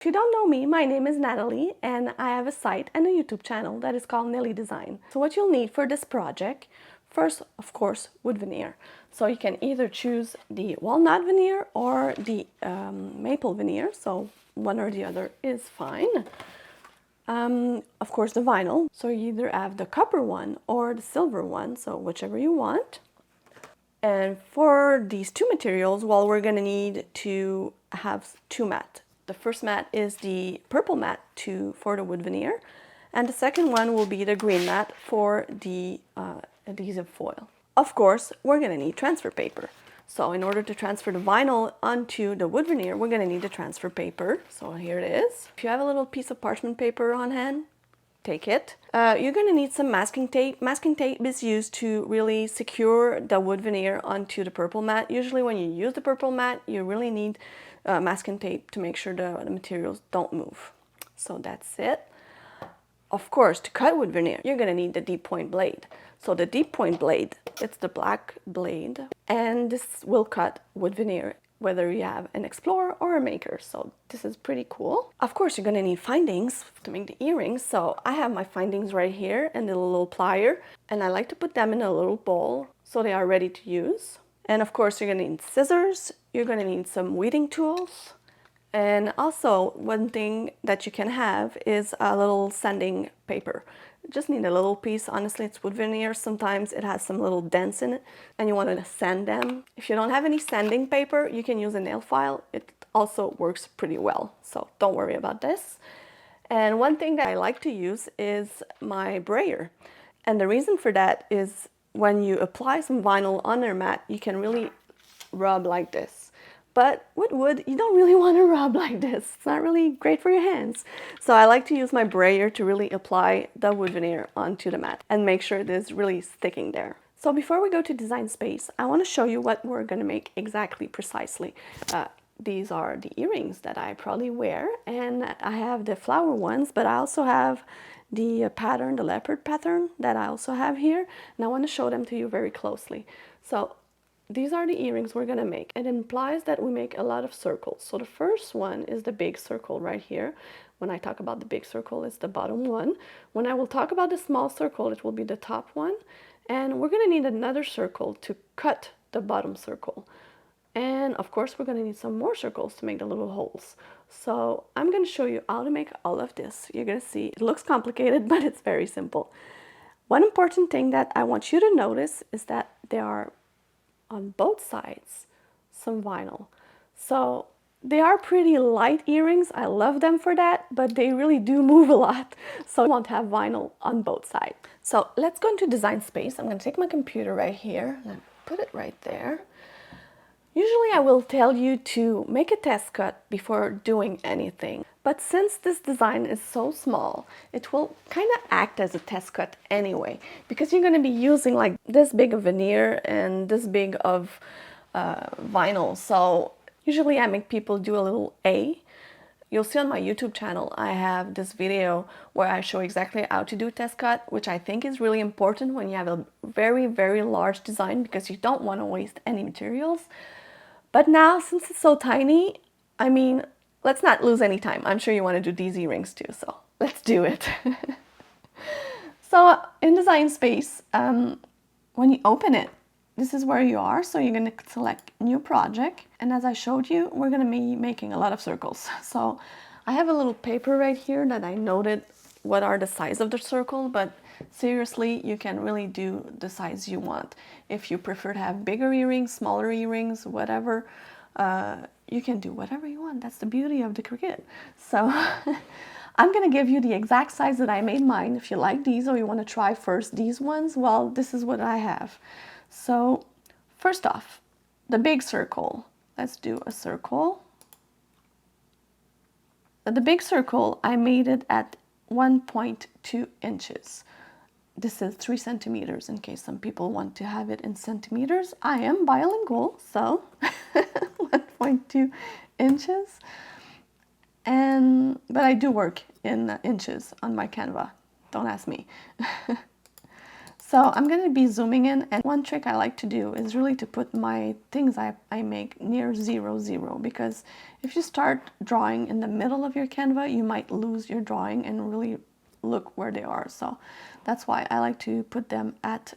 If you don't know me, my name is Natalie and I have a site and a YouTube channel that is called Nelly Design. So what you'll need for this project, first, of course, wood veneer. So you can either choose the walnut veneer or the maple veneer. So one or the other is fine. Of course, the vinyl. So you either have the copper one or the silver one, so whichever you want. And for these two materials, well, we're gonna need to have two mats. The first mat is the purple mat for the wood veneer, and the second one will be the green mat for the adhesive foil. Of course, we're gonna need transfer paper. So in order to transfer the vinyl onto the wood veneer, we're gonna need the transfer paper. So here it is. If you have a little piece of parchment paper on hand, take it. You're gonna need some masking tape. Masking tape is used to really secure the wood veneer onto the purple mat. Usually when you use the purple mat, you really need masking tape to make sure the materials don't move. So that's it. Of course, to cut wood veneer, you're gonna need the deep point blade. So the deep point blade, it's the black blade, and this will cut wood veneer, whether you have an Explorer or a Maker. So this is pretty cool. Of course, you're gonna need findings to make the earrings. So I have my findings right here and the little plier, and I like to put them in a little bowl so they are ready to use. And of course, you're gonna need scissors, you're gonna need some weeding tools, and also one thing that you can have is a little sanding paper. You just need a little piece. Honestly, it's wood veneer. Sometimes it has some little dents in it and you want to sand them. If you don't have any sanding paper, you can use a nail file. It also works pretty well, so don't worry about this. And one thing that I like to use is my brayer. And the reason for that is when you apply some vinyl on your mat, you can really rub like this. But with wood, you don't really want to rub like this. It's not really great for your hands. So I like to use my brayer to really apply the wood veneer onto the mat and make sure it is really sticking there. So before we go to design space, I want to show you what we're going to make exactly precisely. These are the earrings that I probably wear, and I have the flower ones, but I also have the pattern, the leopard pattern that I also have here, and I want to show them to you very closely. So these are the earrings we're gonna make. It implies that we make a lot of circles. So the first one is the big circle right here. When I talk about the big circle, it's the bottom one. When I will talk about the small circle, it will be the top one. And we're gonna need another circle to cut the bottom circle. And of course, we're gonna need some more circles to make the little holes. So I'm gonna show you how to make all of this. You're gonna see, it looks complicated, but it's very simple. One important thing that I want you to notice is that there are on both sides some vinyl. So they are pretty light earrings. I love them for that, but they really do move a lot. So I want to have vinyl on both sides. So let's go into design space. I'm going to take my computer right here and put it right there. Usually I will tell you to make a test cut before doing anything. But since this design is so small, it will kind of act as a test cut anyway, because you're going to be using like this big of veneer and this big of vinyl. So usually I make people do a little A. You'll see on my YouTube channel, I have this video where I show exactly how to do a test cut, which I think is really important when you have a very, very large design because you don't want to waste any materials. But now, since it's so tiny, I mean, let's not lose any time. I'm sure you want to do these earrings too, so let's do it. So in design space, when you open it, this is where you are. So you're going to select new project. And as I showed you, we're going to be making a lot of circles. So I have a little paper right here that I noted what are the size of the circle, but seriously, you can really do the size you want. If you prefer to have bigger earrings, smaller earrings, whatever, you can do whatever you want. That's the beauty of the Cricut. So I'm gonna give you the exact size that I made mine. If you like these or you want to try first these ones, well, this is what I have. So first off, the big circle. Let's do a circle. The big circle, I made it at 1.2 inches. This is 3 centimeters in case some people want to have it in centimeters. I am bilingual, so 1.2 inches. But I do work in inches on my Canva. Don't ask me. So I'm going to be zooming in, and one trick I like to do is really to put my things I make near 0, 0, because if you start drawing in the middle of your Canva, you might lose your drawing and really look where they are. So that's why I like to put them at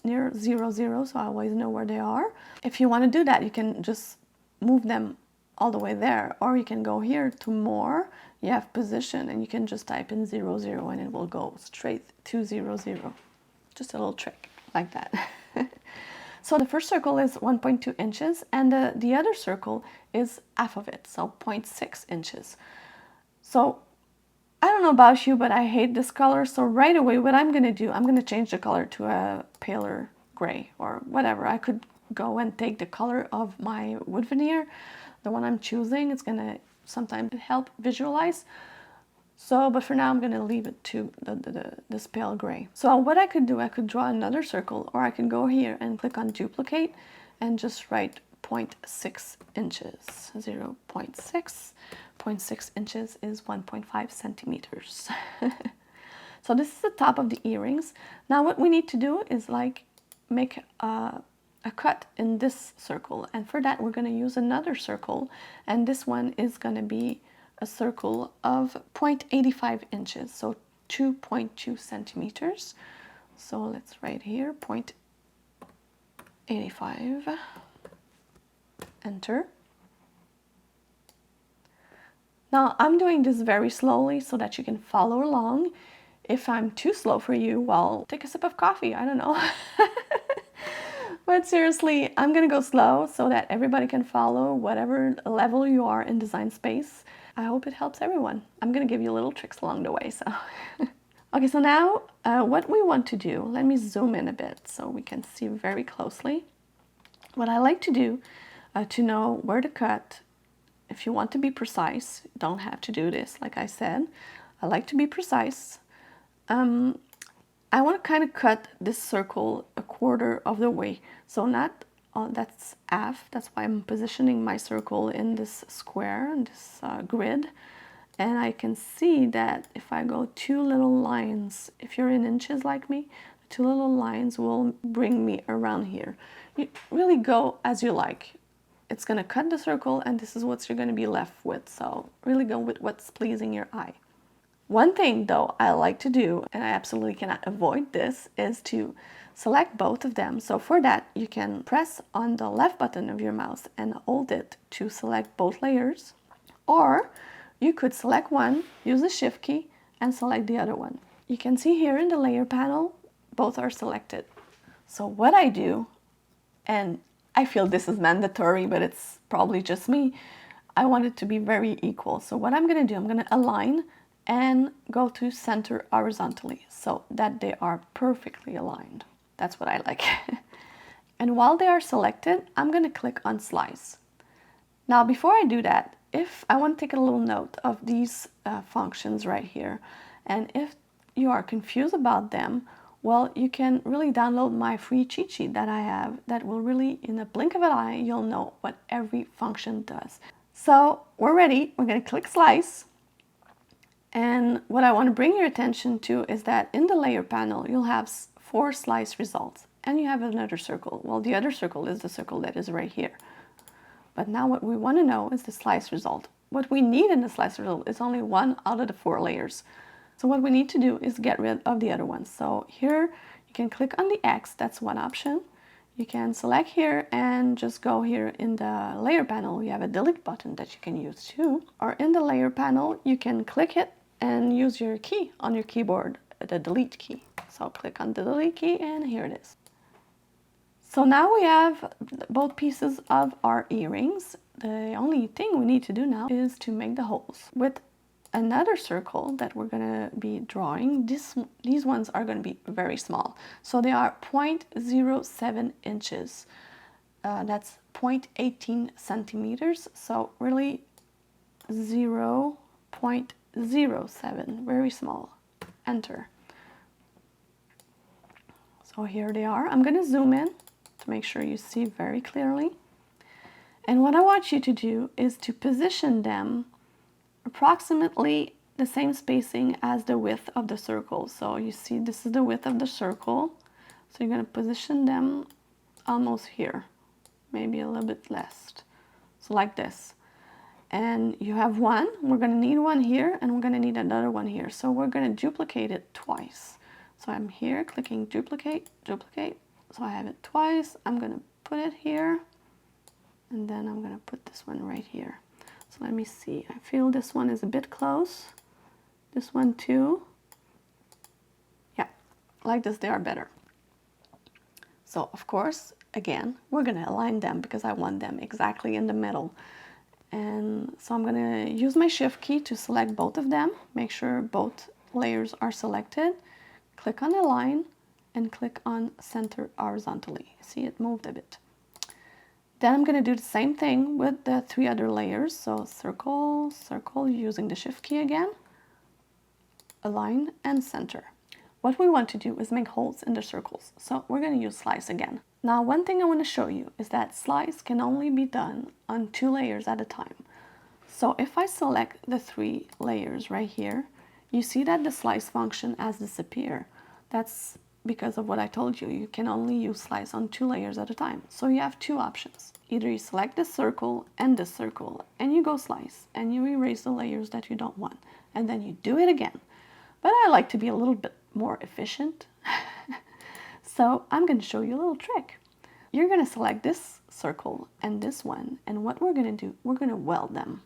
near 0, 0, so I always know where they are. If you want to do that, you can just move them all the way there, or you can go here to more, you have position, and you can just type in 0, 0 and it will go straight to 0, 0. Just a little trick like that. So the first circle is 1.2 inches, and the other circle is half of it, so 0.6 inches. So I don't know about you, but I hate this color. So right away, what I'm going to do, I'm going to change the color to a paler gray or whatever. I could go and take the color of my wood veneer, the one I'm choosing. It's going to sometimes help visualize. So, but for now, I'm going to leave it to this pale gray. So what I could do, I could draw another circle, or I can go here and click on duplicate and just write 0.6 inches. 0.6. 0.6 inches is 1.5 centimeters. So this is the top of the earrings. Now what we need to do is like make a cut in this circle. And for that, we're going to use another circle. And this one is going to be a circle of 0.85 inches, so 2.2 centimeters. So let's write here 0.85, enter. Now I'm doing this very slowly so that you can follow along. If I'm too slow for you, well, take a sip of coffee, I don't know. But seriously, I'm gonna go slow so that everybody can follow whatever level you are in design space. I hope it helps everyone. I'm gonna give you little tricks along the way, so. Okay, so now what we want to do, let me zoom in a bit so we can see very closely. What I like to do to know where to cut, if you want to be precise, don't have to do this, like I said. I like to be precise. I want to kind of cut this circle a quarter of the way. So not, that's half. That's why I'm positioning my circle in this square, in this grid. And I can see that if I go 2 little lines, if you're in inches like me, 2 little lines will bring me around here. You really go as you like. It's going to cut the circle, and this is what you're going to be left with. So really go with what's pleasing your eye. One thing though I like to do, and I absolutely cannot avoid this, is to select both of them. So for that, you can press on the left button of your mouse and hold it to select both layers. Or you could select one, use the shift key, and select the other one. You can see here in the layer panel, both are selected. So what I do, and I feel this is mandatory, but it's probably just me, I want it to be very equal. So what I'm going to do, I'm going to align and go to center horizontally so that they are perfectly aligned. That's what I like. And while they are selected, I'm going to click on slice. Now before I do that, if I want to take a little note of these functions right here, and if you are confused about them, well, you can really download my free cheat sheet that I have that will really, in a blink of an eye, you'll know what every function does. So we're ready. We're going to click slice. And what I want to bring your attention to is that in the layer panel, you'll have 4 slice results, and you have another circle. Well, the other circle is the circle that is right here. But now what we want to know is the slice result. What we need in the slice result is only 1 out of the 4 layers. So what we need to do is get rid of the other ones. So here you can click on the X, that's one option. You can select here and just go here in the layer panel. You have a delete button that you can use too. Or in the layer panel, you can click it and use your key on your keyboard, the delete key. So click on the delete key and here it is. So now we have both pieces of our earrings. The only thing we need to do now is to make the holes. With another circle that we're going to be drawing, these ones are going to be very small. So they are 0.07 inches. That's 0.18 centimeters. So really 0.07, very small. Enter. So here they are. I'm going to zoom in to make sure you see very clearly. And what I want you to do is to position them approximately the same spacing as the width of the circle. So you see this is the width of the circle. So you're going to position them almost here, maybe a little bit less. So like this. And you have one, we're going to need one here, and we're going to need another one here. So we're going to duplicate it twice. So I'm here clicking duplicate, duplicate. So I have it twice. I'm going to put it here, and then I'm going to put this one right here. So let me see. I feel this one is a bit close. This one too. Yeah, like this they are better. So of course, again, we're going to align them because I want them exactly in the middle. And so I'm going to use my shift key to select both of them. Make sure both layers are selected. Click on align and click on center horizontally. See, it moved a bit. Then I'm going to do the same thing with the 3 other layers. So circle, circle, using the shift key again. Align and center. What we want to do is make holes in the circles. So we're going to use slice again. Now, one thing I want to show you is that slice can only be done on 2 layers at a time. So if I select the 3 layers right here, you see that the slice function has disappeared. That's because of what I told you. You can only use slice on 2 layers at a time. So you have 2 options. Either you select the circle, and you go slice, and you erase the layers that you don't want. And then you do it again. But I like to be a little bit more efficient. So I'm going to show you a little trick. You're going to select this circle and this one, and what we're going to do, we're going to weld them.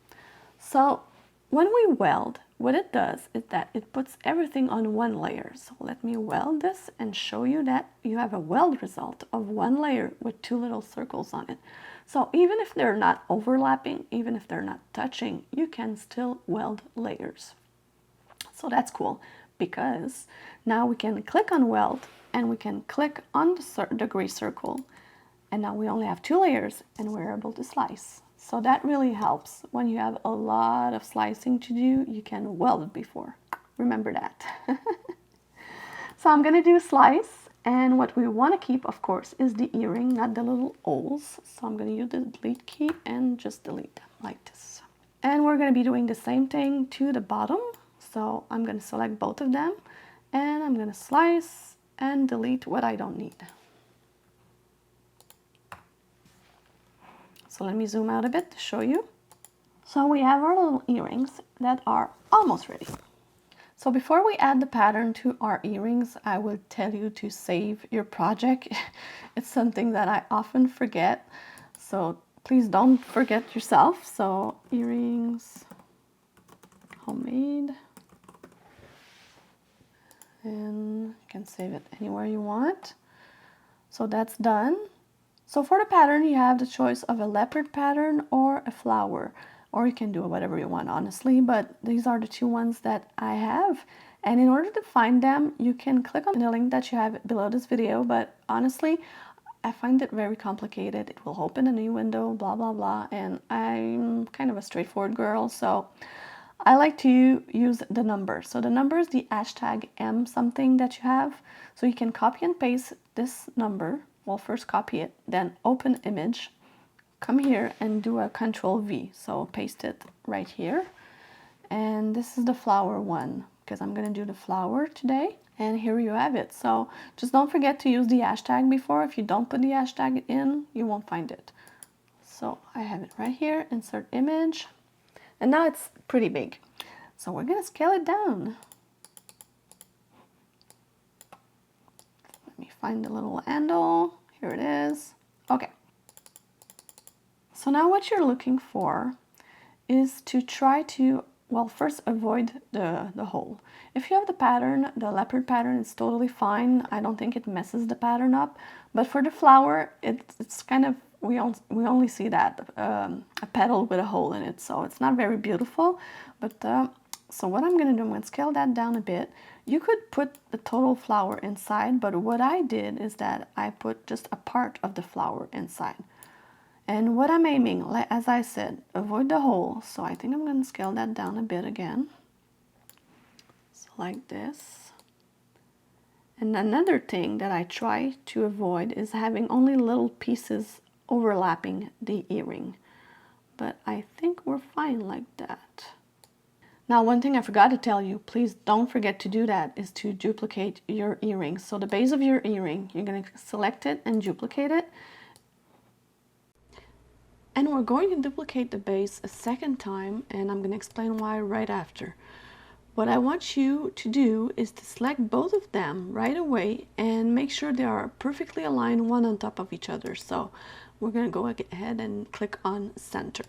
So when we weld, what it does is that it puts everything on one layer. So let me weld this and show you that you have a weld result of 1 layer with 2 little circles on it. So even if they're not overlapping, even if they're not touching, you can still weld layers. So that's cool, because now we can click on weld and we can click on the gray circle, and now we only have 2 layers and we're able to slice. So that really helps. When you have a lot of slicing to do, you can weld before. Remember that. So I'm going to do slice, and what we want to keep, of course, is the earring, not the little holes. So I'm going to use the delete key and just delete them like this. And we're going to be doing the same thing to the bottom. So I'm going to select both of them, and I'm going to slice and delete what I don't need. So let me zoom out a bit to show you. So we have our little earrings that are almost ready. So before we add the pattern to our earrings, I will tell you to save your project. It's something that I often forget. So please don't forget yourself. So earrings, homemade. And you can save it anywhere you want. So that's done. So for the pattern, you have the choice of a leopard pattern or a flower, or you can do whatever you want, honestly, but these are the 2 ones that I have. And in order to find them, you can click on the link that you have below this video, but honestly, I find it very complicated. It will open a new window, blah, blah, blah, and I'm kind of a straightforward girl, so I like to use the number. So the number is the hashtag M something that you have. So you can copy and paste this number. Well, first copy it, then open image, come here and do a Control V. So paste it right here. And this is the flower one, because I'm going to do the flower today. And here you have it. So just don't forget to use the hashtag before. If you don't put the hashtag in, you won't find it. So I have it right here, insert image. And now it's pretty big. So we're going to scale it down. Let me find the little handle. Here it is. Okay. So now what you're looking for is to try to, well, first avoid the hole. If you have the pattern, the leopard pattern, it's totally fine. I don't think it messes the pattern up. But for the flower, it's kind of, we only see that, a petal with a hole in it. So it's not very beautiful. But so what I'm going to do, I'm going to scale that down a bit. You could put the total flower inside, but what I did is that I put just a part of the flower inside. And what I'm aiming, like as I said, avoid the hole. So I think I'm going to scale that down a bit again. So like this. And another thing that I try to avoid is having only little pieces overlapping the earring. But I think we're fine like that. Now, one thing I forgot to tell you, please don't forget to do that, is to duplicate your earring. So the base of your earring, you're going to select it and duplicate it. And we're going to duplicate the base a second time, and I'm going to explain why right after. What I want you to do is to select both of them right away and make sure they are perfectly aligned, one on top of each other. So we're going to go ahead and click on center.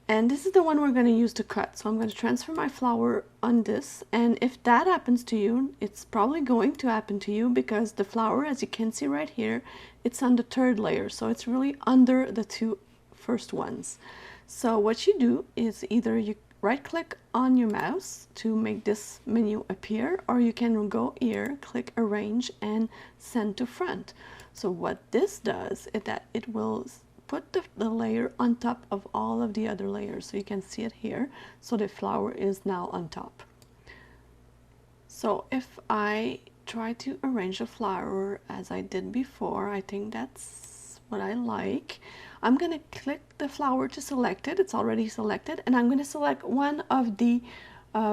And this is the one we're going to use to cut. So I'm going to transfer my flower on this. And if that happens to you, it's probably going to happen to you because the flower, as you can see right here, it's on the third layer. So it's really under the two first ones. So what you do is either you right click on your mouse to make this menu appear, or you can go here, click arrange and send to front. So what this does is that it will put the layer on top of all of the other layers. So you can see it here. So the flower is now on top. So if I try to arrange a flower as I did before, I think that's what I like. I'm going to click the flower to select it. It's already selected. And I'm going to select one of the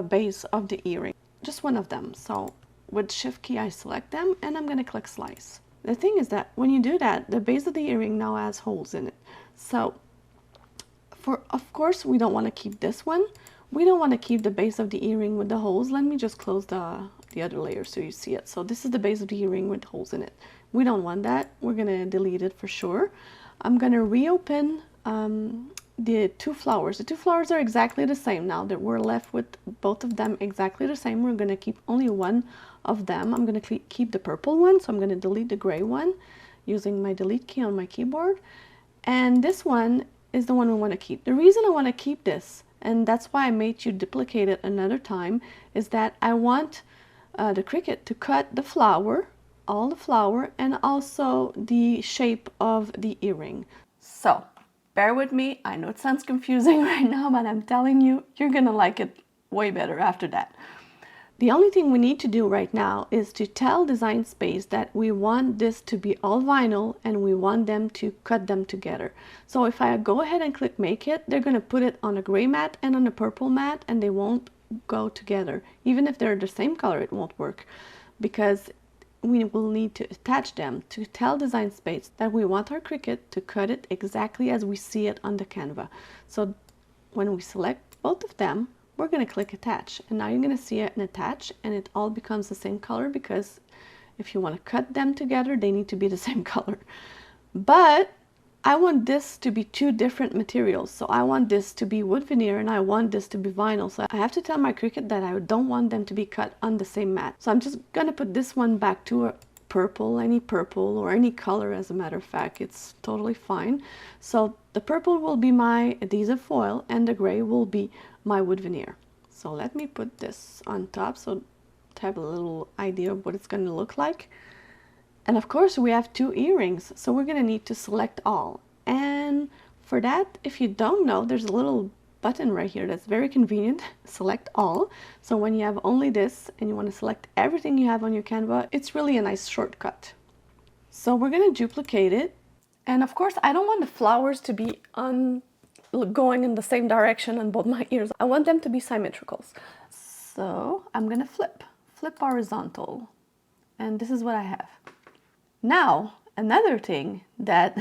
base of the earring. Just one of them. So with shift key, I select them and I'm going to click slice. The thing is that when you do that, the base of the earring now has holes in it. So of course, we don't want to keep this one. We don't want to keep the base of the earring with the holes. Let me just close the other layer so you see it. So this is the base of the earring with holes in it. We don't want that. We're going to delete it for sure. I'm going to reopen the two flowers. The two flowers are exactly the same now that we're left with both of them exactly the same. We're going to keep only one of them. I'm going to keep the purple one, so I'm going to delete the gray one using my delete key on my keyboard. And this one is the one we want to keep. The reason I want to keep this, and that's why I made you duplicate it another time, is that I want the Cricut to cut the flower, all the flower, and also the shape of the earring. So bear with me. I know it sounds confusing right now, but I'm telling you, you're going to like it way better after that. The only thing we need to do right now is to tell Design Space that we want this to be all vinyl and we want them to cut them together. So if I go ahead and click Make It, they're going to put it on a gray mat and on a purple mat, and they won't go together. Even if they're the same color, it won't work, because we will need to attach them to tell Design Space that we want our Cricut to cut it exactly as we see it on the Canva. So when we select both of them, we're going to click attach, and now you're going to see it and attach, and it all becomes the same color, because if you want to cut them together, they need to be the same color. But I want this to be two different materials. So I want this to be wood veneer and I want this to be vinyl. So I have to tell my Cricut that I don't want them to be cut on the same mat. So I'm just going to put this one back to a purple, any purple or any color, as a matter of fact, it's totally fine. So the purple will be my adhesive foil and the gray will be my wood veneer. So let me put this on top so to have a little idea of what it's going to look like. And of course we have two earrings, so we're going to need to select all. And for that, if you don't know, there's a little button right here that's very convenient, select all. So when you have only this and you want to select everything you have on your Canva, it's really a nice shortcut. So we're going to duplicate it. And of course, I don't want the flowers to be going in the same direction on both my ears. I want them to be symmetrical. So I'm going to flip horizontal. And this is what I have. Now, another thing that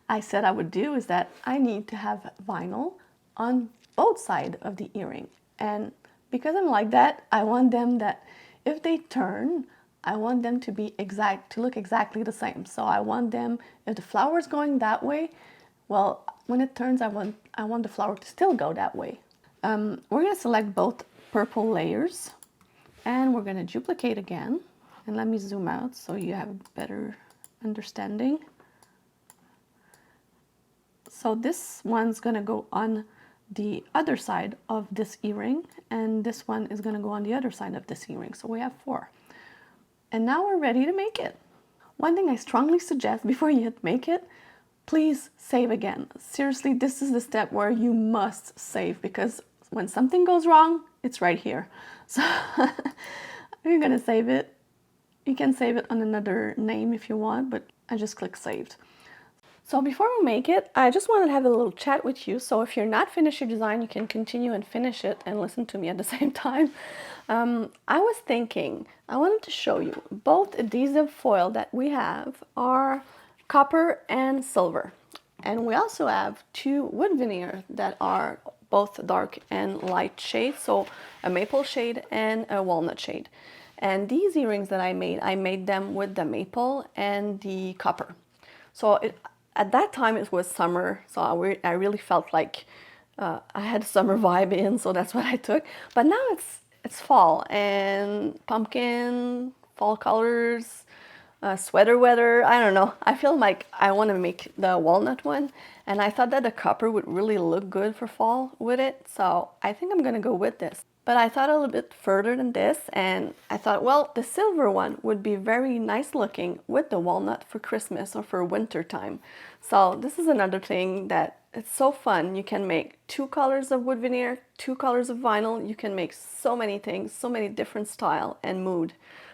I said I would do is that I need to have vinyl on both sides of the earring. And because I'm like that, I want them that if they turn, I want them to be to look exactly the same. So I want them, if the flower is going that way, well, when it turns, I want the flower to still go that way. We're going to select both purple layers and we're going to duplicate again. And let me zoom out so you have a better understanding. So this one's going to go on the other side of this earring, and this one is going to go on the other side of this earring. So we have 4. And now we're ready to make it. One thing I strongly suggest before you hit make it, please save again. Seriously, this is the step where you must save, because when something goes wrong, it's right here. So you're going to save it. You can save it on another name if you want, but I just click saved. So before we make it, I just wanted to have a little chat with you. So if you're not finished your design, you can continue and finish it and listen to me at the same time. I was thinking, I wanted to show you both adhesive foil that we have are copper and silver. And we also have two wood veneer that are both dark and light shades, so a maple shade and a walnut shade. And these earrings that I made them with the maple and the copper. So at that time it was summer, so I really felt like I had a summer vibe in, so that's what I took. But now it's fall and pumpkin, fall colors, sweater weather. I don't know. I feel like I want to make the walnut one, and I thought that the copper would really look good for fall with it. So I think I'm gonna go with this. But I thought a little bit further than this, and I thought, well, the silver one would be very nice looking with the walnut for Christmas or for winter time. So this is another thing that it's so fun. You can make 2 colors of wood veneer, 2 colors of vinyl. You can make so many things, so many different style and mood.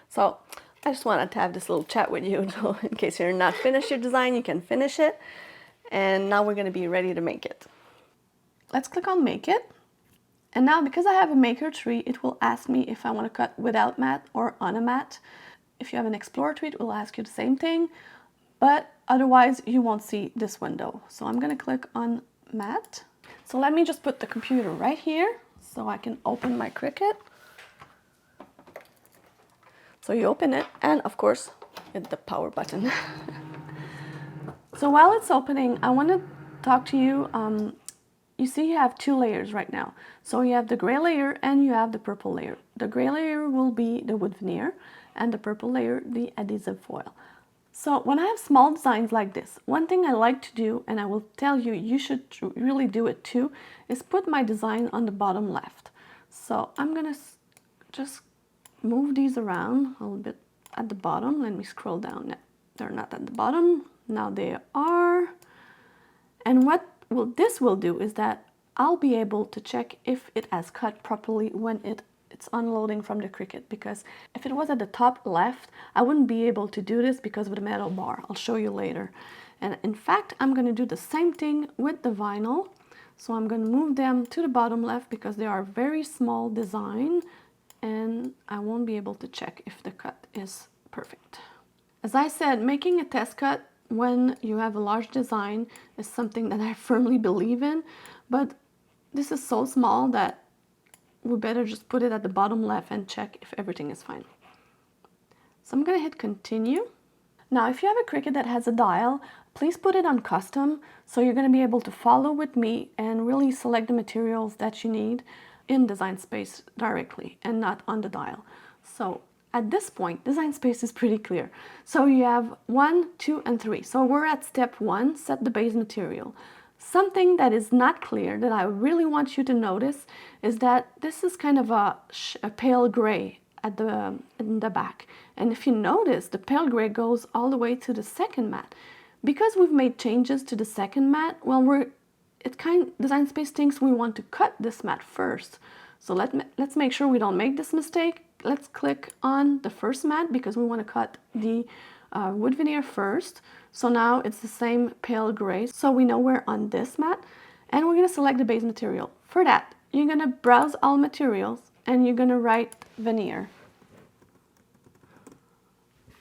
So I just wanted to have this little chat with you. So in case you're not finished your design, you can finish it. And now we're going to be ready to make it. Let's click on Make It. And now, because I have a maker tree, it will ask me if I want to cut without mat or on a mat. If you have an Explorer tree, it will ask you the same thing, but otherwise you won't see this window. So I'm going to click on mat. So let me just put the computer right here so I can open my Cricut. So you open it, and of course, hit the power button. So while it's opening, I want to talk to you. You see you have 2 layers right now. So you have the gray layer and you have the purple layer. The gray layer will be the wood veneer and the purple layer the adhesive foil. So when I have small designs like this, one thing I like to do, and I will tell you, you should really do it too, is put my design on the bottom left. So I'm gonna just move these around a little bit at the bottom. Let me scroll down. They're not at the bottom. Now they are. And what this will do is that I'll be able to check if it has cut properly when it's unloading from the Cricut, because if it was at the top left, I wouldn't be able to do this because of the metal bar. I'll show you later. And in fact, I'm going to do the same thing with the vinyl. So I'm going to move them to the bottom left because they are very small design and I won't be able to check if the cut is perfect. As I said, making a test cut when you have a large design is something that I firmly believe in, but this is so small that we better just put it at the bottom left and check if everything is fine. So I'm gonna hit continue. Now, if you have a Cricut that has a dial, please put it on custom, so you're gonna be able to follow with me and really select the materials that you need in Design Space directly and not on the dial. So at this point, Design Space is pretty clear. So you have 1, 2, and 3. So we're at step 1, set the base material. Something that is not clear that I really want you to notice is that this is kind of a pale gray in the back. And if you notice, the pale gray goes all the way to the second mat. Because we've made changes to the second mat, well, Design Space thinks we want to cut this mat first. So let's make sure we don't make this mistake. Let's click on the first mat because we want to cut the wood veneer first. So now it's the same pale gray. So we know we're on this mat and we're going to select the base material. For that, you're going to browse all materials and you're going to write veneer.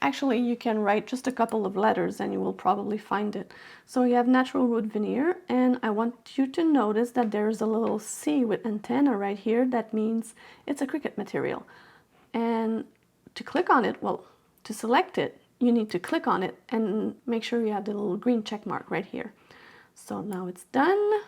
Actually, you can write just a couple of letters and you will probably find it. So you have natural wood veneer, and I want you to notice that there's a little C with antenna right here. That means it's a Cricut material. And to click on it, well, to select it, you need to click on it and make sure you have the little green check mark right here. So now it's done.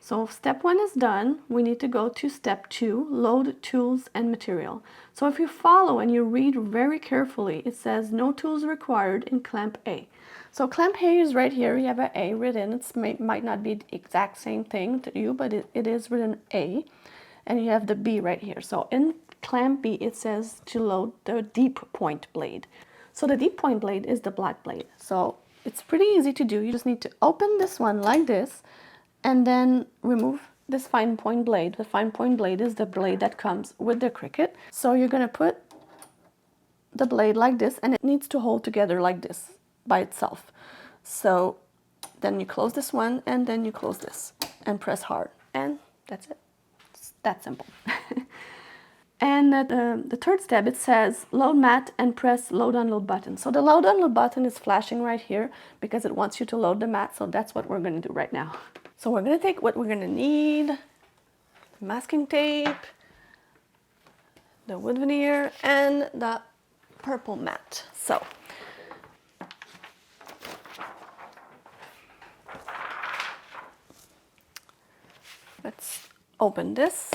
So step 1 is done. We need to go to step 2, load tools and material. So if you follow and you read very carefully, it says no tools required in clamp A. So clamp A is right here. You have an A written. It might not be the exact same thing to you, but it is written A. And you have the B right here. So in clamp B, it says to load the deep point blade. So the deep point blade is the black blade. So it's pretty easy to do. You just need to open this one like this and then remove this fine point blade. The fine point blade is the blade that comes with the Cricut. So you're going to put the blade like this, and it needs to hold together like this by itself. So Then you close this one, and then you close this and press hard, and that's it. It's that simple. And the third step, it says load mat and press load unload button. So the load unload button is flashing right here because it wants you to load the mat. So that's what we're going to do right now. So we're going to take what we're going to need: masking tape, the wood veneer, and the purple mat. So let's open this.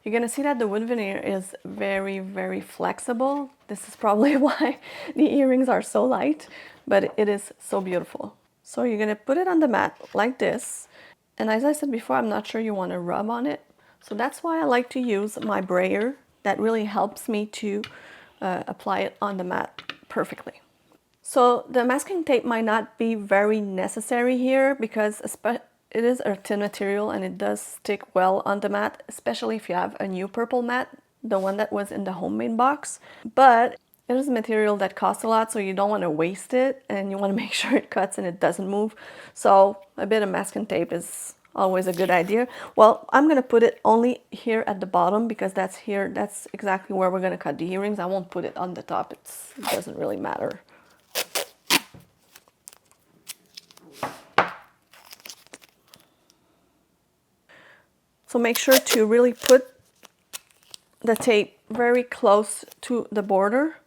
You're gonna see that the wood veneer is very, very flexible. This is probably why the earrings are so light, but it is so beautiful. So you're gonna put it on the mat like this. And as I said before, I'm not sure you wanna rub on it. So that's why I like to use my brayer. That really helps me to apply it on the mat perfectly. So the masking tape might not be very necessary here because it is a thin material and it does stick well on the mat, especially if you have a new purple mat, the one that was in the homemade box. But it is a material that costs a lot, so you don't want to waste it and you want to make sure it cuts and it doesn't move. So a bit of masking tape is always a good idea. Well, I'm going to put it only here at the bottom because that's exactly where we're going to cut the earrings. I won't put it on the top. It doesn't really matter. So make sure to really put the tape very close to the border.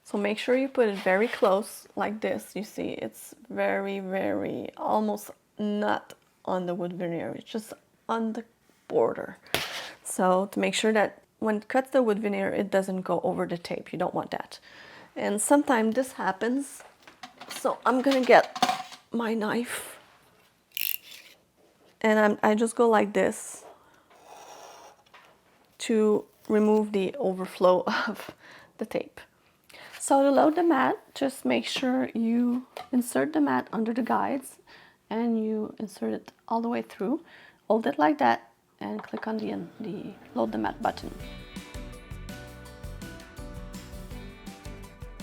So make sure you put it very close like this. You see, it's very, very, almost not on the wood veneer. It's just on the border. So to make sure that when it cuts the wood veneer, it doesn't go over the tape. You don't want that. And sometimes this happens. So I'm gonna get my knife. And I just go like this to remove the overflow of the tape. So to load the mat, just make sure you insert the mat under the guides and you insert it all the way through. Hold it like that and click on the load the mat button.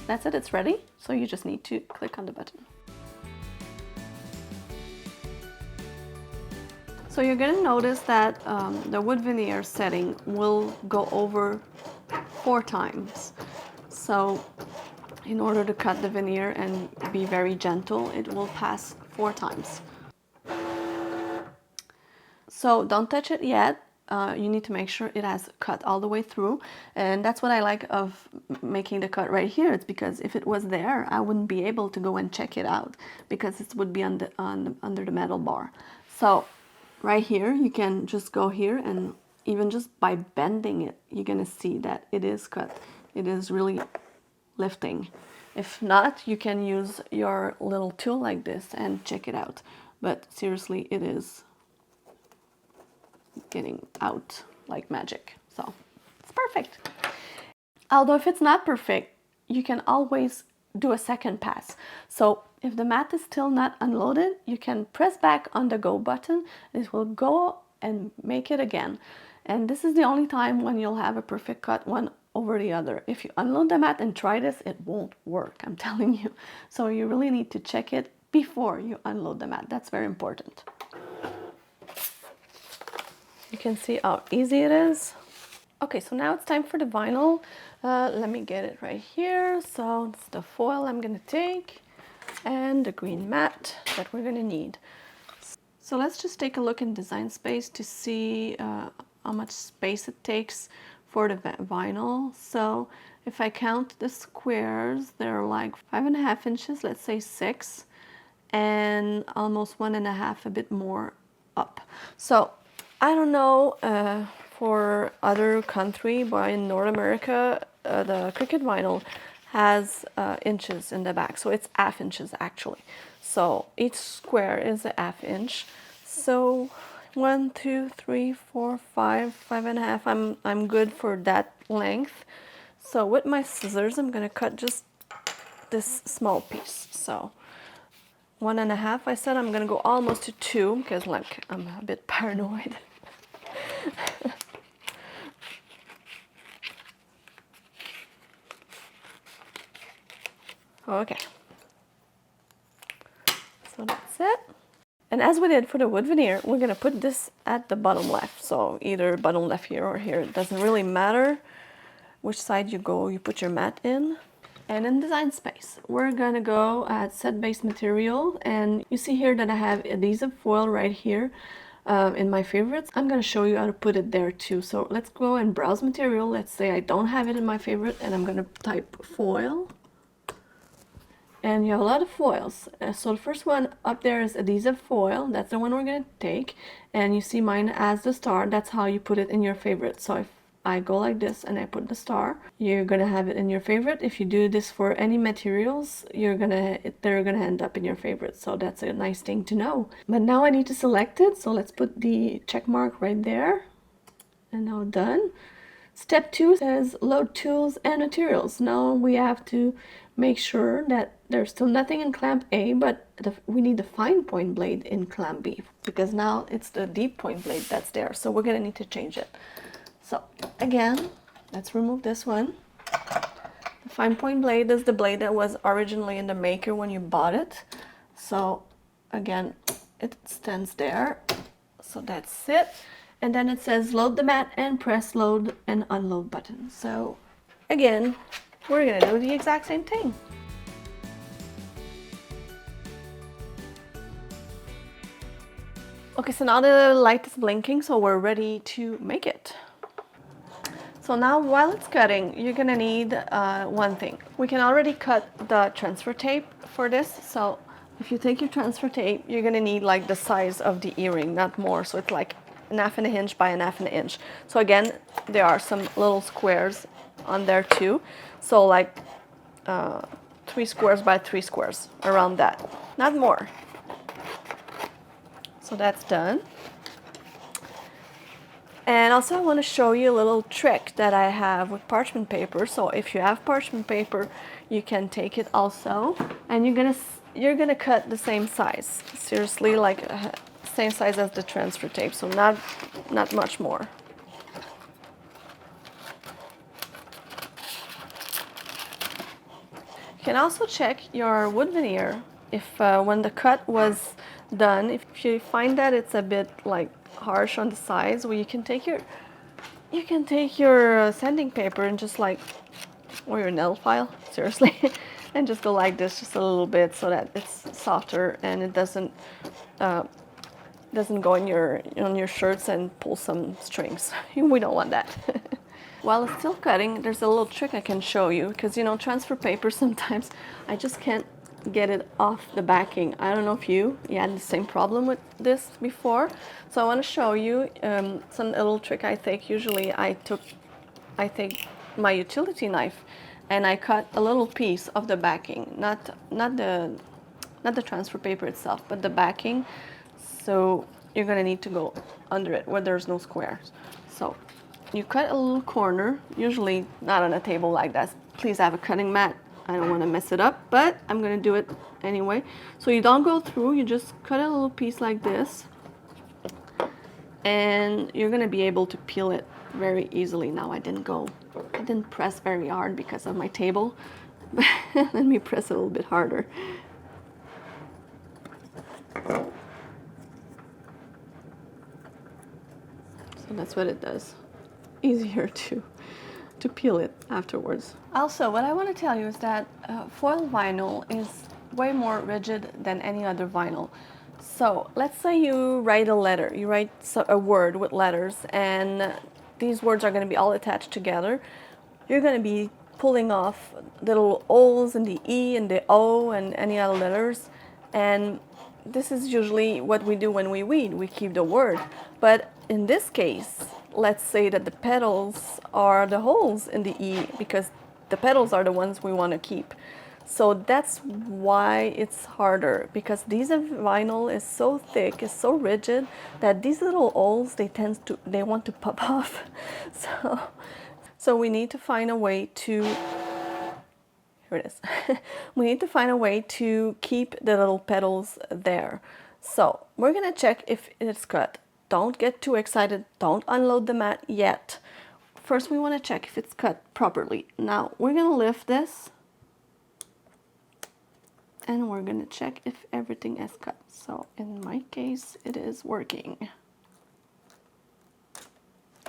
That's it, it's ready. So you just need to click on the button. So you're going to notice that the wood veneer setting will go over 4 times. So in order to cut the veneer and be very gentle, it will pass 4 times. So don't touch it yet. You need to make sure it has cut all the way through. And that's what I like of making the cut right here. It's because if it was there, I wouldn't be able to go and check it out because it would be under the metal bar. So right here, you can just go here and even just by bending it, you're gonna see that it is cut. It is really lifting. If not, you can use your little tool like this and check it out. But seriously, it is getting out like magic. So it's perfect. Although if it's not perfect, you can always do a second pass. So if the mat is still not unloaded, you can press back on the go button. It will go and make it again. And this is the only time when you'll have a perfect cut one over the other. If you unload the mat and try this, it won't work, I'm telling you. So you really need to check it before you unload the mat. That's very important. You can see how easy it is. Okay, so now it's time for the vinyl. Let me get it right here. So it's the foil I'm gonna take and the green mat that we're gonna need. So let's just take a look in Design Space to see how much space it takes for the vinyl. So if I count the squares, they're like 5.5 inches, let's say 6, and almost 1.5, a bit more up. So I don't know for other country, but in North America, the Cricut vinyl has inches in the back, so it's half inches actually. So each square is a half inch. So 1, 2, 3, 4, 5, 5.5. I'm good for that length. So with my scissors, I'm gonna cut just this small piece. So 1.5. I said I'm gonna go almost to 2 because like I'm a bit paranoid. Okay. So that's it. And as we did for the wood veneer, we're gonna put this at the bottom left. So either bottom left here or here. It doesn't really matter which side you go, you put your mat in. And in design space, we're gonna go at set base material. And you see here that I have adhesive foil right here in my favorites. I'm gonna show you how to put it there too. So let's go and browse material. Let's say I don't have it in my favorite, and I'm gonna type foil. And you have a lot of foils. So the first one up there is adhesive foil. That's the one we're going to take. And you see mine as the star. That's how you put it in your favorite. So if I go like this and I put the star, you're going to have it in your favorite. If you do this for any materials, they're going to end up in your favorite. So that's a nice thing to know. But now I need to select it. So let's put the check mark right there. And now done. Step 2 says load tools and materials. Now we have to make sure that there's still nothing in clamp A, but we need the fine point blade in clamp B, because now it's the deep point blade that's there. So we're gonna need to change it. So again, let's remove this one. The fine point blade is the blade that was originally in the Maker when you bought it. So again, it stands there. So that's it. And then it says load the mat and press load and unload button. So again, we're gonna do the exact same thing. Okay, so now the light is blinking, so we're ready to make it. So now while it's cutting, you're gonna need one thing. We can already cut the transfer tape for this. So if you take your transfer tape, you're gonna need like the size of the earring, not more. So it's like 1/2 inch by 1/2 inch. So again, there are some little squares on there too. So like 3 squares by 3 squares, around that, not more. So that's done. And also I want to show you a little trick that I have with parchment paper. So if you have parchment paper, you can take it also, and you're gonna cut the same size. Seriously, like same size as the transfer tape. So not much more. You can also check your wood veneer if when the cut was done, if you find that it's a bit like harsh on the sides, well, you can take your sanding paper and just like, or your nail file, seriously, and just go like this just a little bit so that it's softer and it doesn't go on your shirts and pull some strings. We don't want that. While it's still cutting, there's a little trick I can show you, because you know, transfer paper, sometimes I just can't get it off the backing. I don't know if you had the same problem with this before. So I want to show you some little trick I take. Usually I take my utility knife and I cut a little piece of the backing, not the transfer paper itself, but the backing. So you're gonna need to go under it where there's no squares. So you cut a little corner, usually not on a table like that. Please have a cutting mat. I don't want to mess it up, but I'm going to do it anyway. So you don't go through, you just cut a little piece like this, and you're going to be able to peel it very easily. Now I didn't press very hard because of my table. Let me press a little bit harder. So that's what it does. Easier to peel it afterwards. Also, what I want to tell you is that foil vinyl is way more rigid than any other vinyl. So let's say you write a letter, you write a word with letters, and these words are going to be all attached together. You're going to be pulling off the little O's and the E and the O and any other letters, and this is usually what we do when we weed. We keep the word. But in this case, let's say that the petals are the holes in the E, because the petals are the ones we want to keep. So that's why it's harder, because adhesive vinyl is so thick, is so rigid, that these little holes, they want to pop off. So we need to find a way to, here it is. We need to find a way to keep the little petals there. So we're gonna check if it's cut. Don't get too excited. Don't unload the mat yet. First, we want to check if it's cut properly. Now, we're going to lift this. and we're gonna check if everything is cut. So in my case, it is working.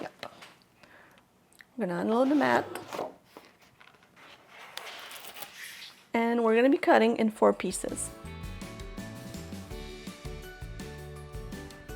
Yep. I'm gonna unload the mat, and we're gonna be cutting in 4 pieces.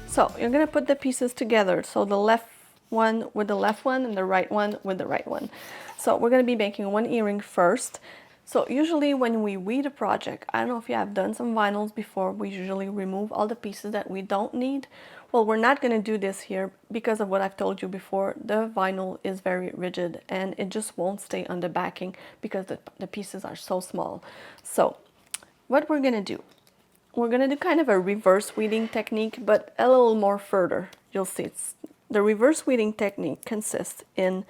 So you're gonna put the pieces together, so the left one with the left one and the right one with the right one. So we're gonna be making one earring first. So usually when we weed a project, I don't know if you have done some vinyls before, we usually remove all the pieces that we don't need. Well, we're not gonna do this here because of what I've told you before. The vinyl is very rigid and it just won't stay on the backing because the pieces are so small. So what we're gonna do, we're gonna do kind of a reverse weeding technique, but a little more further. You'll see the reverse weeding technique consists in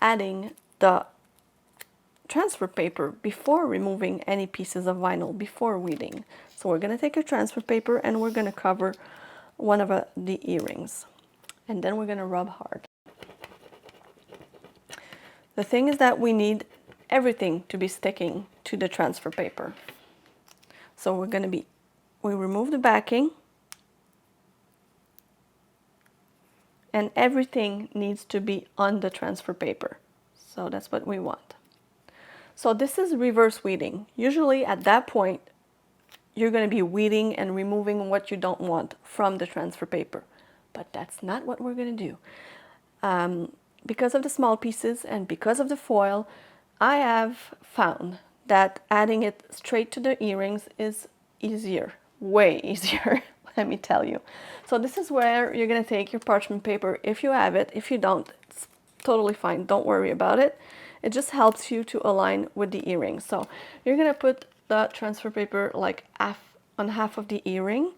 adding the transfer paper before removing any pieces of vinyl before weeding. So we're gonna take a transfer paper and we're gonna cover one of the earrings, and then we're gonna rub hard. The thing is that we need everything to be sticking to the transfer paper. So we remove the backing, and everything needs to be on the transfer paper. So that's what we want. So this is reverse weeding. Usually at that point, you're going to be weeding and removing what you don't want from the transfer paper. But that's not what we're going to do. Because of the small pieces and because of the foil, I have found that adding it straight to the earrings is easier, way easier, let me tell you. So this is where you're going to take your parchment paper if you have it. If you don't, it's totally fine. Don't worry about it. It just helps you to align with the earring. So you're going to put the transfer paper like on half of the earring.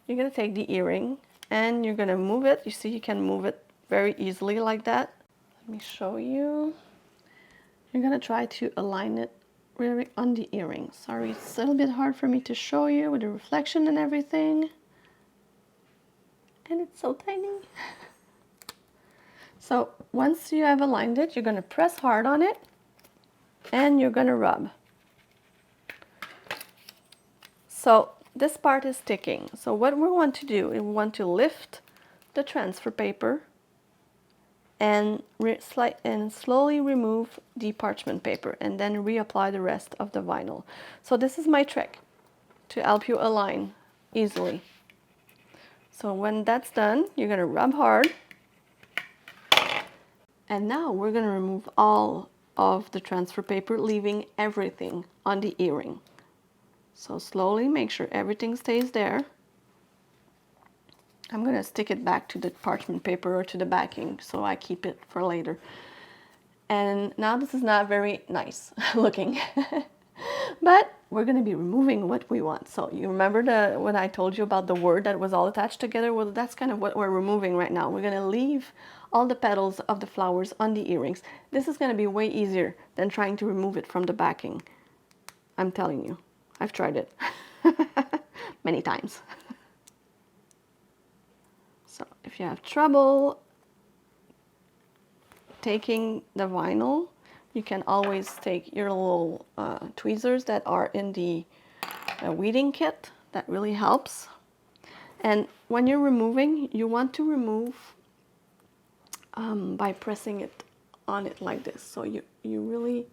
You're going to take the earring and you're going to move it. You see, you can move it very easily like that. Let me show you. You're going to try to align it really on the earring. Sorry, it's a little bit hard for me to show you with the reflection and everything. And it's so tiny. So once you have aligned it, you're going to press hard on it and you're going to rub. So this part is sticking. So what we want to do is we want to lift the transfer paper and slowly remove the parchment paper and then reapply the rest of the vinyl. So this is my trick to help you align easily. So when that's done, you're going to rub hard. And now we're going to remove all of the transfer paper, leaving everything on the earring. So slowly make sure everything stays there. I'm going to stick it back to the parchment paper or to the backing so I keep it for later. And now this is not very nice looking. But we're going to be removing what we want. So you remember when I told you about the word that was all attached together? Well, that's kind of what we're removing right now. We're going to leave all the petals of the flowers on the earrings. This is going to be way easier than trying to remove it from the backing. I'm telling you, I've tried it many times. So if you have trouble taking the vinyl, you can always take your little tweezers that are in the weeding kit. That really helps. And when you're removing, you want to remove by pressing it on it like this. So you really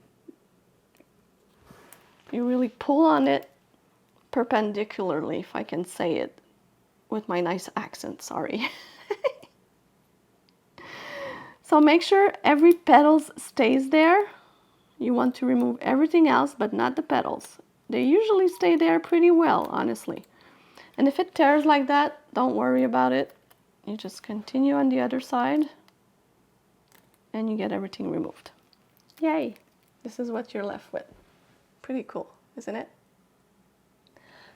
pull on it perpendicularly, if I can say it with my nice accent, sorry. So make sure every petal stays there. You want to remove everything else, but not the petals. They usually stay there pretty well, honestly. And if it tears like that, don't worry about it. You just continue on the other side and you get everything removed. Yay! This is what you're left with. Pretty cool, isn't it?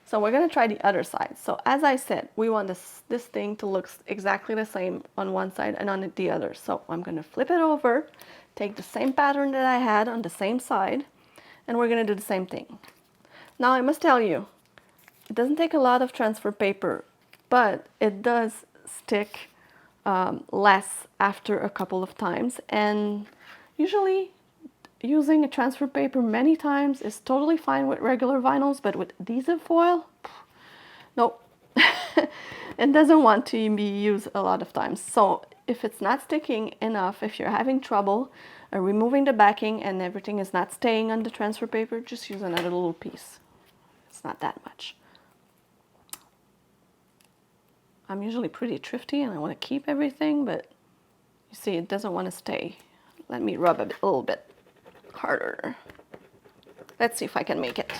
So we're going to try the other side. So as I said, we want this thing to look exactly the same on one side and on the other. So I'm going to flip it over, take the same pattern that I had on the same side, and we're going to do the same thing. Now I must tell you, it doesn't take a lot of transfer paper, but it does stick less after a couple of times. And usually using a transfer paper many times is totally fine with regular vinyls, but with adhesive foil, nope. It doesn't want to be used a lot of times. So if it's not sticking enough, if you're having trouble removing the backing and everything is not staying on the transfer paper, just use another little piece. It's not that much. I'm usually pretty thrifty and I want to keep everything, but you see it doesn't want to stay. Let me rub a little bit harder. Let's see if I can make it.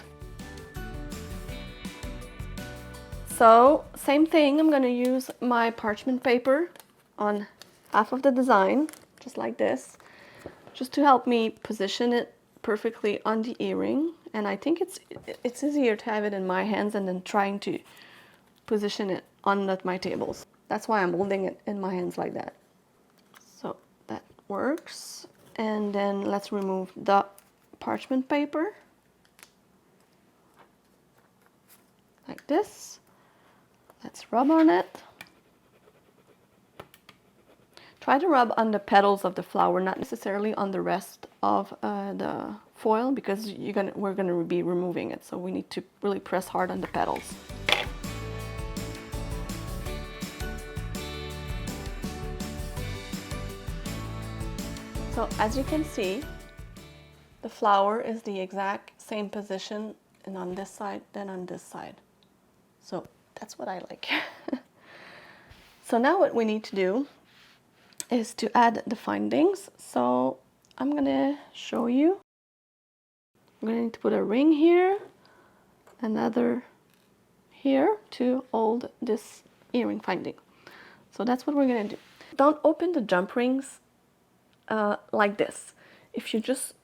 So same thing, I'm going to use my parchment paper on half of the design, just like this, just to help me position it perfectly on the earring. And I think it's easier to have it in my hands and then trying to position it on my tables. That's why I'm holding it in my hands like that. So that works. And then let's remove the parchment paper like this. Let's rub on it. Try to rub on the petals of the flower, not necessarily on the rest of the foil, because we're gonna be removing it, so we need to really press hard on the petals. So as you can see, the flower is the exact same position and on this side than on this side. So that's what I like. So now what we need to do is to add the findings. So I'm gonna show you. I'm gonna need to put a ring here, another here to hold this earring finding. So that's what we're gonna do. Don't open the jump rings like this. If you just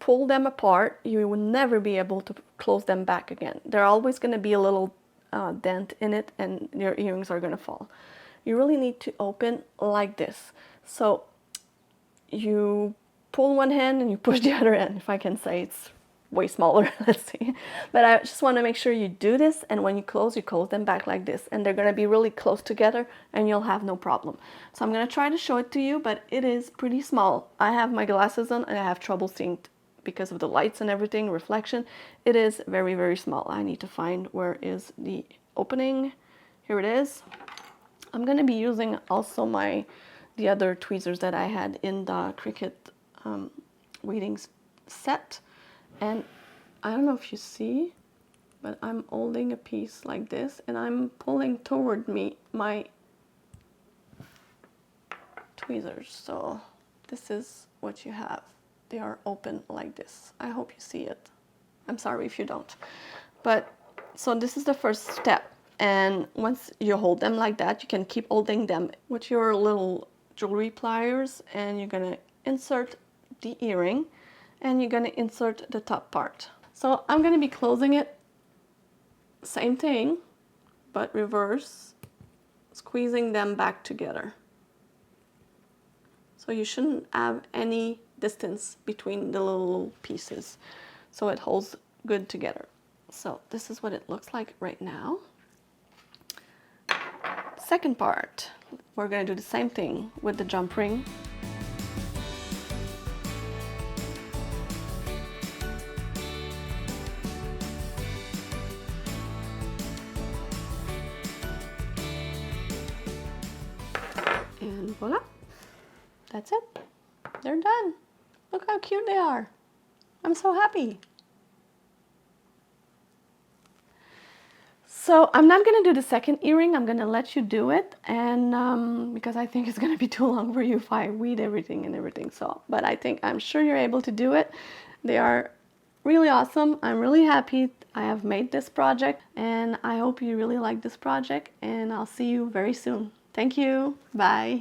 pull them apart, you will never be able to close them back again. They're always gonna be a little dent in it and your earrings are gonna fall. You really need to open like this. So you pull one hand and you push the other end, if I can say. It's way smaller, let's see. But I just want to make sure you do this, and when you close them back like this, and they're gonna be really close together and you'll have no problem. So I'm gonna try to show it to you, but it is pretty small. I have my glasses on and I have trouble seeing because of the lights and everything, reflection. It is very, very small. I need to find where is the opening. Here it is. I'm gonna be using also the other tweezers that I had in the Cricut readings set. And I don't know if you see, but I'm holding a piece like this and I'm pulling toward me my tweezers. So this is what you have. They are open like this. I hope you see it. I'm sorry if you don't. But so this is the first step. And once you hold them like that, you can keep holding them with your little jewelry pliers, and you're gonna insert the earring and you're gonna insert the top part. So I'm gonna be closing it, same thing, but reverse, squeezing them back together. So you shouldn't have any distance between the little pieces, so it holds good together. So this is what it looks like right now. Second part, we're going to do the same thing with the jump ring. And voila, that's it. They're done. Look how cute they are. I'm so happy. So I'm not gonna do the second earring. I'm gonna let you do it, and because I think it's gonna be too long for you if I read everything and everything. So, but I'm sure you're able to do it. They are really awesome. I'm really happy I have made this project, and I hope you really like this project, and I'll see you very soon. Thank you. Bye.